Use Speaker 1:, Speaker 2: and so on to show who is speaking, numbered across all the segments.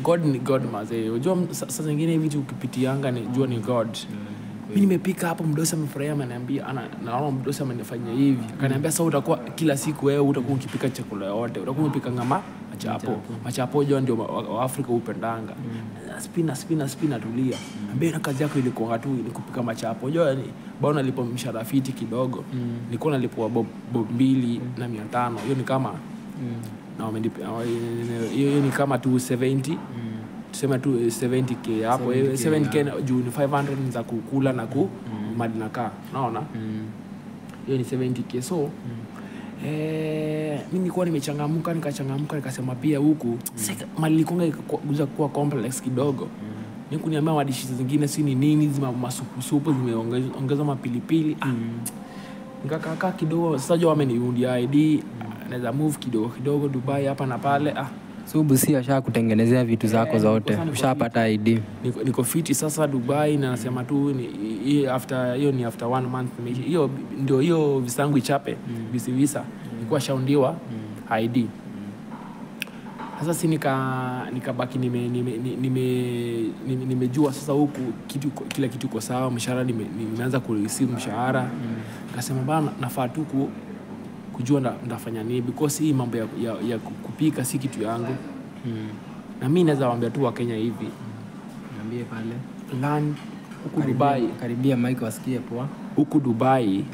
Speaker 1: God ni God mazee. Unajua sasa zingine hivi tu ukipitianga ni jua ni God. Mimi nimepika hapo, mdosi amefurahia, ananiambia naona mdosi amenifanyia hivi. Akaniambia sasa utakuwa kila siku wewe utakuwa ukipika chakula yote. Utakuwa unapika ngama machapo jua ndio wa Afrika upendanga. Spina tulia. Ambia na kazi yako ilikuwa tu ni kupika machapo. Unajua ni bado nalipo mshahara fiti kidogo. Nilikuwa nalipwa bob 2,500. Hiyo ni kama na wamenipa hiyo ni kama 270. Tuseme tu 70k hapo. 70k juu ni 500 za kukula na mali na kaa. Unaona? Hiyo ni 70k. So mimi nilikuwa nimechangamka nikasema pia huku mali likonga kuwa complex kidogo. Ni kuniambia madishi zingine si ni nini zima masupu zimeongeza mapilipili. Nikakaa kidogo sasa jua wameniundia ID naweza move kidogo Dubai hapa na pale.
Speaker 2: So Busia ashakutengenezea vitu zako zote. Ushapata ID.
Speaker 1: Niko fiti sasa Dubai na nasema tu ni after 1 month hiyo ndio hiyo visa yangu ichape visa nilikuwa shaundiwa ID. Sasa si nikabaki nimejua sasa huku kila kitu kwa sawa, mshahara nimeanza kureceive mshahara. Nikasema bana nafaa tu kujua ndafanya nini because hii mambo ya kupika si kitu yangu. Na mimi naweza waambia tu wa Kenya hivi,
Speaker 2: niambie pale
Speaker 1: land huku Dubai,
Speaker 2: karibia mic wasikie poa.
Speaker 1: Huku Dubai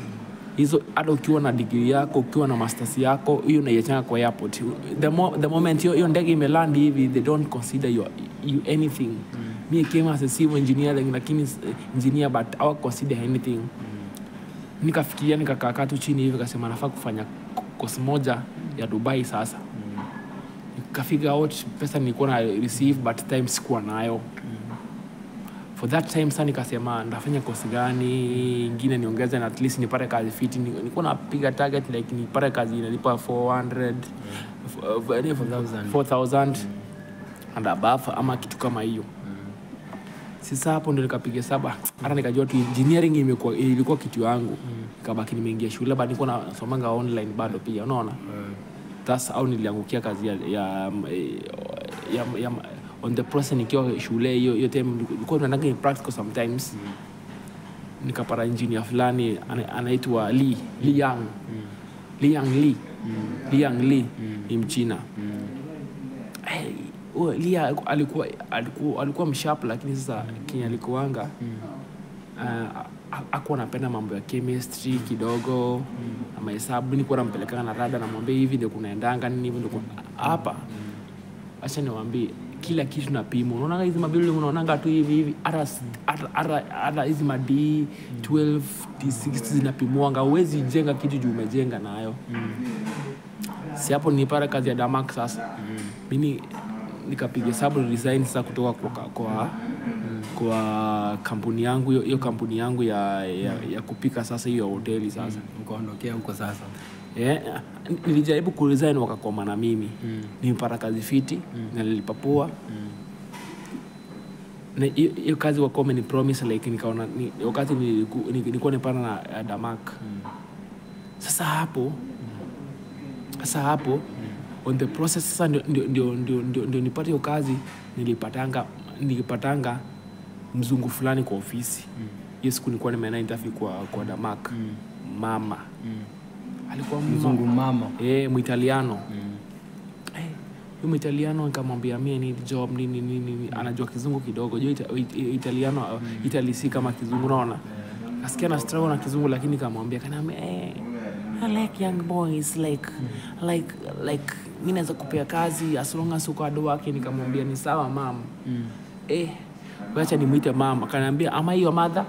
Speaker 1: hizo hata ukiwa na degree yako, ukiwa na masters yako, hiyo unaiachanga kwa airport. The moment hiyo ndege imeland hivi, they don't consider you anything. Mimi came as a civil engineer lakini engineer but I consider anything. Nikafikiria nikakaa tu chini hivi kasema nafaa kufanya course moja ya Dubai sasa. Nikafigure out pesa nilikuwa na receive but time sikuwa nayo. For that time sana nikasema ndafanya course gani ingine niongeze na at least nipate kazi fiti. Nilikuwa napiga target like nipate kazi inalipa 4,000 and above ama kitu kama hiyo. Sasa hapo ndio nikapiga saba. Hata nikajua tu engineering ilikuwa kitu yangu. Nikabaki nimeingia shule bado nilikuwa nasomanga online bado pia unaona. That's how niliangukia kazi ya on the process nikiwa shule hiyo time nilikuwa naenda in practical sometimes. Nikapata engineer fulani anaitwa Li Yang Li ni Mchina. Lia alikuwa msharp lakini sasa Kenya alikuanga hakuwa anapenda mambo ya chemistry kidogo na mahesabu. Nilikuwa nampelekana na rada na mwambie hivi ndio kunaendanga nini hivi ndio hapa. Acha niwaambie kila kitu napimo. Unaona hizi mabili unaonanga tu hivi hata hizi madi 12 D60 zinapimwanga. Huwezi jenga kitu juu umejenga nayo. Si hapo nilipata kazi ya Damak sasa. Mimi nikapiga hesabu design sasa kutoka kwa kampuni yangu hiyo kampuni yangu ya kupika sasa hiyo hoteli sasa.
Speaker 2: Ukaondokea huko sasa.
Speaker 1: Nilijaribu kuresign wakakoma na mimi. Nilipata kazi fiti na nilipa poa. Na hiyo kazi wakome ni promise like nikaona wakati nilikuwa nipana na Damak. Sasa hapo on the process sasa ndio nipate hiyo kazi nilipatanga mzungu fulani kwa ofisi. Hiyo siku nilikuwa nimeenda interview kwa Damak. Mama alikuwa
Speaker 2: mzungu mama
Speaker 1: Muitaliano. Huyo Muitaliano nikamwambia mimi ni job nini anajua kizungu kidogo. Jo Italiano Italy si kama kizungu unaona. Nasikia na struggle na kizungu lakini nikamwambia I like young boys like mimi naweza kupea kazi as long as uko ado wake. Nikamwambia ni sawa mama. Wacha nimuite mama. Akaniambia am I your mother?